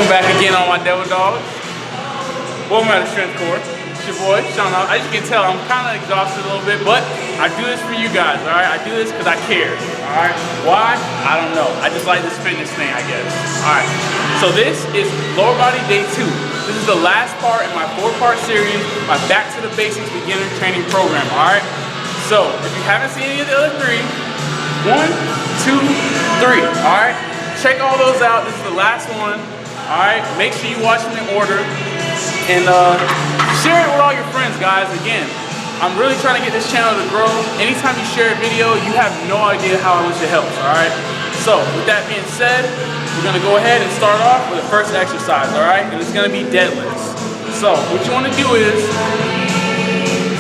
Welcome back again on my Devil Dogs. Welcome back to Strength Corp. It's your boy, Sean. As you can tell, I'm kind of exhausted a little bit, but I do this for you guys, alright? I do this because I care, alright? Why? I don't know. I just like this fitness thing, I guess. Alright, so this is lower body day 2. This is the last part in my 4-part series, my Back to the Basics beginner training program, alright? So, if you haven't seen any of the other 3, 1, 2, 3, alright? Check all those out. This is the last one. Alright? Make sure you watch them in order. And share it with all your friends, guys. Again, I'm really trying to get this channel to grow. Anytime you share a video, you have no idea how much it helps, alright? So, with that being said, we're going to go ahead and start off with the first exercise, alright? And it's going to be deadlifts. So, what you want to do is,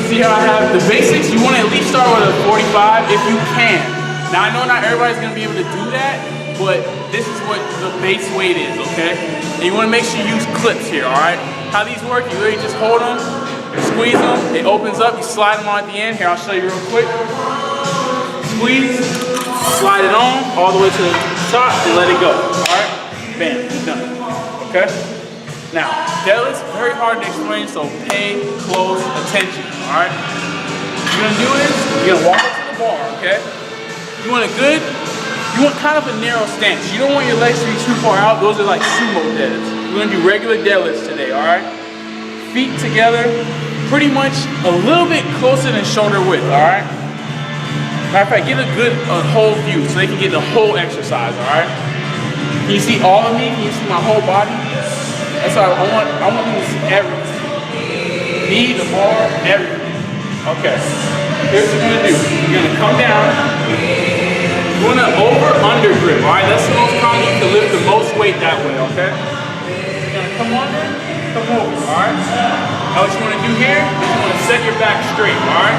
see how I have the basics? You want to at least start with a 45 if you can. Now, I know not everybody's going to be able to do that, but this is what the base weight is, okay? And you want to make sure you use clips here, alright? How these work, you literally just hold them, squeeze them, it opens up, you slide them on at the end. Here, I'll show you real quick. Squeeze, slide it on, all the way to the top, and let it go, alright? Bam, done, okay? Now, deadlifts, very hard to explain, so pay close attention, alright? What you're going to do is, you're going to walk up to the bar, okay? You want kind of a narrow stance. You don't want your legs to be too far out. Those are like sumo deads. We're gonna do regular deadlifts today, all right? Feet together, pretty much a little bit closer than shoulder width, all right? Matter of fact, get a good whole view so they can get the whole exercise, all right? Can you see all of me? Can you see my whole body? That's all I want you to see everything. Knee, the bar, everything. Okay, here's what you're gonna do. You're gonna come down. You're gonna over-under grip, alright? That's the most common. You can lift the most weight that way, okay? You're gonna come under, come over, alright? Now what you wanna do here is you wanna set your back straight, alright?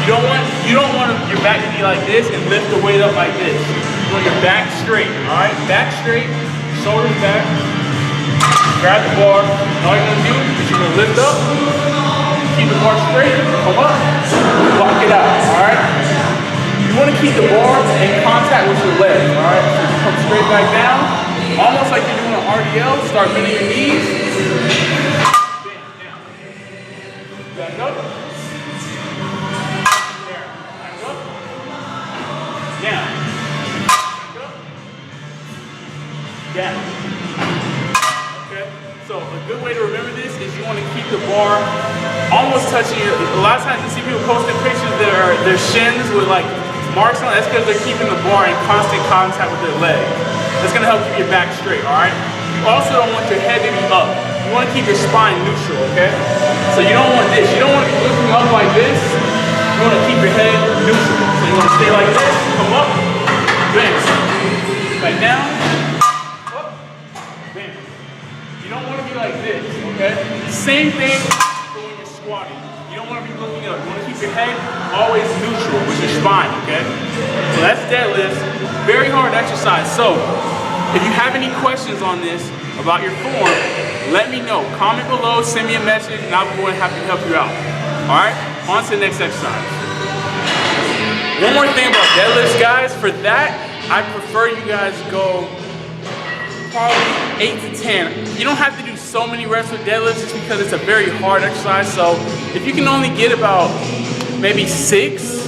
You don't want your back to be like this and lift the weight up like this. You want your back straight, alright? Back straight, shoulders back. Grab the bar. All you're gonna do is you're gonna lift up, keep the bar straight, come up, lock it out, alright? You want to keep the bar in contact with your legs, alright? So you come straight back down, almost like you're doing an RDL. Start bending your knees. Bend down. Back up. There. Back up. Down. Back up. Down. Okay? So a good way to remember this is you want to keep the bar almost touching your, a lot of times you see people posting pictures that are their shins with like marks on it. That's because they're keeping the bar in constant contact with their leg. That's going to help keep your back straight, alright? You also don't want your head to be up. You want to keep your spine neutral, okay? So you don't want this. You don't want to be lifting up like this. You want to keep your head neutral. So you want to stay like this, come up, bam. Back down, up, bam. You don't want to be like this, okay? Same thing for when you're squatting. You don't want to be looking up. You want to keep your head always neutral with your spine, okay? So that's deadlifts. Very hard exercise. So if you have any questions on this about your form, let me know. Comment below, send me a message, and I'll be more than happy to help you out. All right, on to the next exercise. One more thing about deadlifts, guys. For that, I prefer you guys go probably 8 to 10. You don't have to do so many reps with deadlifts just because it's a very hard exercise. So if you can only get about maybe 6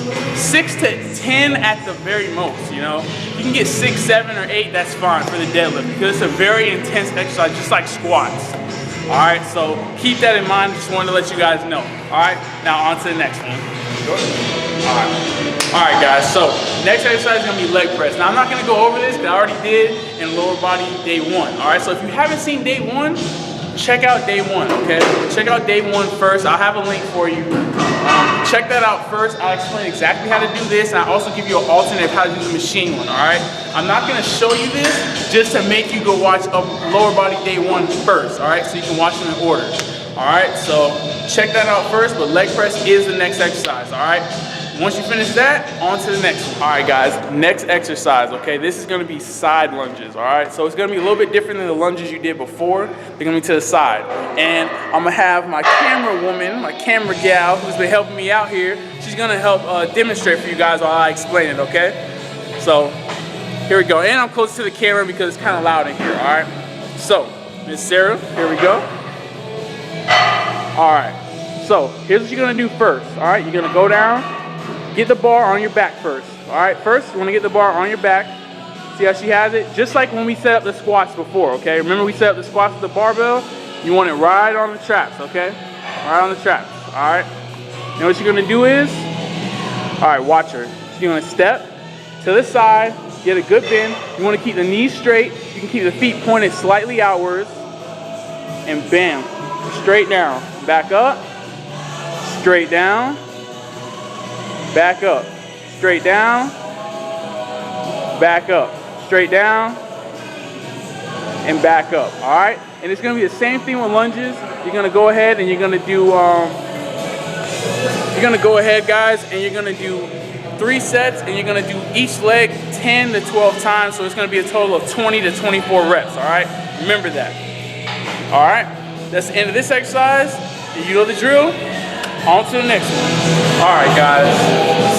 to 10 at the very most, you know. You can get 6, 7, or 8, that's fine for the deadlift because it's a very intense exercise, just like squats. All right, so keep that in mind. Just wanted to let you guys know. All right, now on to the next one. All right, guys, so next exercise is gonna be leg press. Now I'm not gonna go over this because I already did in lower body day 1. All right, so if you haven't seen day 1, check out day 1, okay? Check out day 1 first. I'll have a link for you. Check that out first. I'll explain exactly how to do this, and I'll also give you an alternate of how to do the machine one, all right? I'm not gonna show you this just to make you go watch a lower body day 1 first, all right? So you can watch them in order, all right? So check that out first, but leg press is the next exercise, all right? Once you finish that, on to the next one. All right, guys, next exercise, okay? This is gonna be side lunges, all right? So it's gonna be a little bit different than the lunges you did before. They're gonna be to the side. And I'm gonna have my camera woman, my camera gal, who's been helping me out here. She's gonna help demonstrate for you guys while I explain it, okay? So, here we go. And I'm close to the camera because it's kind of loud in here, all right? So, Miss Sarah, here we go. All right, so here's what you're gonna do first. All right, you're gonna go down, get the bar on your back first. All right, first you wanna get the bar on your back. See how she has it? Just like when we set up the squats before, okay? Remember we set up the squats with the barbell? You want it right on the traps, okay? Right on the traps, all right? Now what you're gonna do is, all right, watch her. She's gonna step to the side, get a good bend. You wanna keep the knees straight. You can keep the feet pointed slightly outwards, and bam, straight down. Back up, straight down, back up, straight down, back up, straight down, and back up, all right? And it's gonna be the same thing with lunges. You're gonna go ahead and you're gonna do, guys, and you're gonna do 3 sets, and you're gonna do each leg 10 to 12 times, so it's gonna be a total of 20 to 24 reps, all right? Remember that, all right? That's the end of this exercise. You know the drill. On to the next one. All right, guys.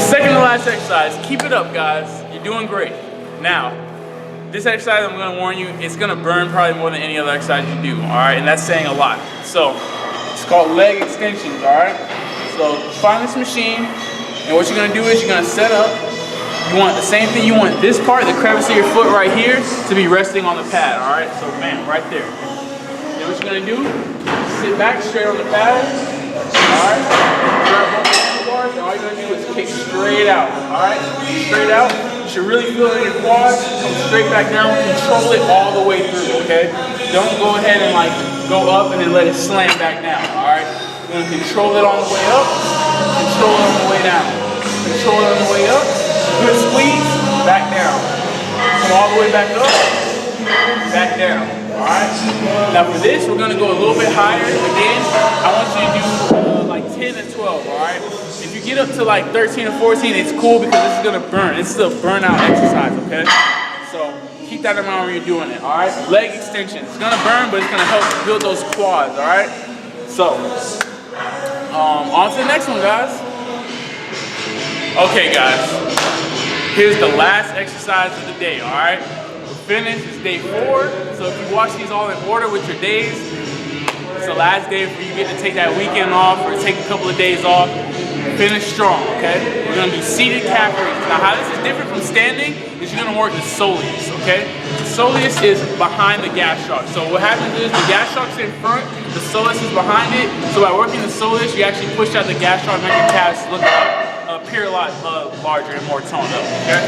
Second to last exercise. Keep it up, guys. You're doing great. Now, this exercise, I'm gonna warn you, it's gonna burn probably more than any other exercise you do, all right? And that's saying a lot. So, it's called leg extensions, all right? So, find this machine, and what you're gonna do is you're gonna set up. You want the same thing. You want this part, the crevice of your foot right here, to be resting on the pad, all right? So, bam, right there. Then what you're gonna do, sit back straight on the pad, all right? Grab both handlebars, and all you're gonna do is kick straight out, all right? Straight out. You should really feel it in your quads. Come straight back down. Control it all the way through, okay? Don't go ahead and like go up and then let it slam back down, all right? You're gonna control it on the way up, control it on the way down, control it on the way up. Good squeeze, back down. Come all the way back up, back down. Alright, now for this, we're going to go a little bit higher. Again, I want you to do like 10 to 12, alright? If you get up to like 13 or 14, it's cool because this is going to burn. It's still a burnout exercise, okay? So keep that in mind when you're doing it, alright? Leg extension. It's going to burn, but it's going to help build those quads, alright? So, on to the next one, guys. Okay, guys. Here's the last exercise of the day, alright? Finish is day 4, so if you watch these all in order with your days, it's the last day where you get to take that weekend off or take a couple of days off. Finish strong, okay? We're gonna do seated calf raises. Now how this is different from standing is you're gonna work the soleus, okay? The soleus is behind the gastroc. So what happens is the gastroc's in front, the soleus is behind it. So by working the soleus, you actually push out the gastroc and make your calves look appear a lot larger and more toned up, okay?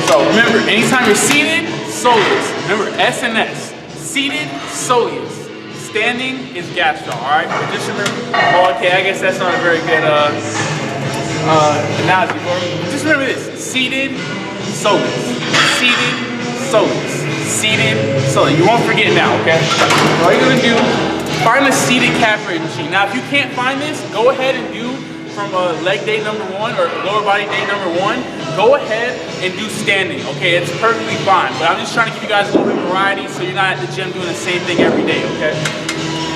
So remember, anytime you're seated, soleus. Remember, S and S. Seated, soleus. Standing is gastro, alright? But just remember, oh, okay, I guess that's not a very good analogy for me. Just remember this, seated, soleus. Seated, soleus. Seated, soleus. You won't forget now, okay? All you're gonna do, find a seated calf raise machine. Now, if you can't find this, go ahead and do from leg day number 1 or lower body day number 1, go ahead and do standing, okay? It's perfectly fine, but I'm just trying to give you guys a little bit of variety so you're not at the gym doing the same thing every day, okay?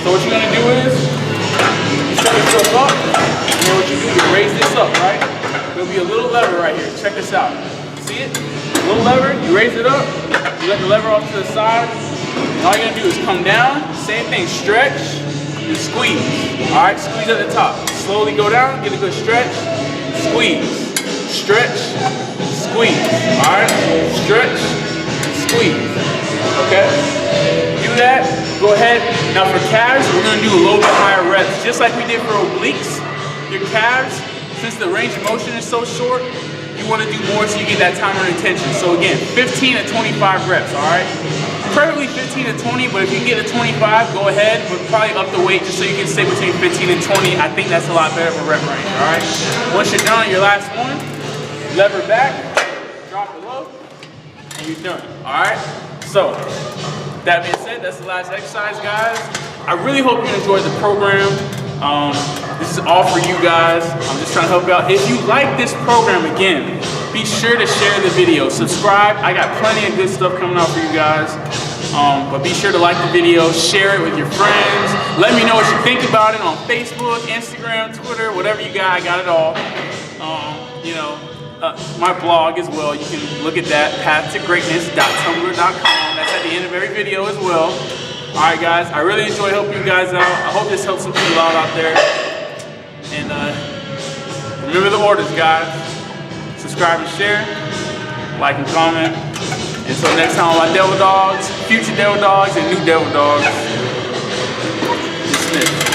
So what you're gonna do is, you set yourself up, and then what you do, you raise this up, right? There'll be a little lever right here, check this out. See it? A little lever, you raise it up, you let the lever off to the side, and all you're gonna do is come down, same thing, stretch, and squeeze. All right, squeeze at the top. Slowly go down, get a good stretch, squeeze, stretch, squeeze. All right, stretch, squeeze. Okay, do that. Go ahead. Now for calves, we're gonna do a little bit higher reps, just like we did for obliques. Your calves, since the range of motion is so short, you want to do more so you get that timer retention. So again, 15 to 25 reps. All right. Preferably 15 to 20, but if you can get to 25, go ahead, but probably up the weight just so you can stay between 15 and 20. I think that's a lot better for rep range, all right? Once you're done, your last one, lever back, drop it low, and you're done, all right? So, that being said, that's the last exercise, guys. I really hope you enjoyed the program. This is all for you guys. I'm just trying to help you out. If you like this program, again, be sure to share the video. Subscribe. I got plenty of good stuff coming out for you guys. But be sure to like the video, share it with your friends. Let me know what you think about it on Facebook, Instagram, Twitter, whatever you got. I got it all. My blog as well. You can look at that, pathtogreatness.tumblr.com. That's at the end of every video as well. Alright guys, I really enjoy helping you guys out. I hope this helps some people out there. And remember the orders, guys. Subscribe and share, like and comment. Until next time, my Devil Dogs, future Devil Dogs, and new Devil Dogs. Dismissed.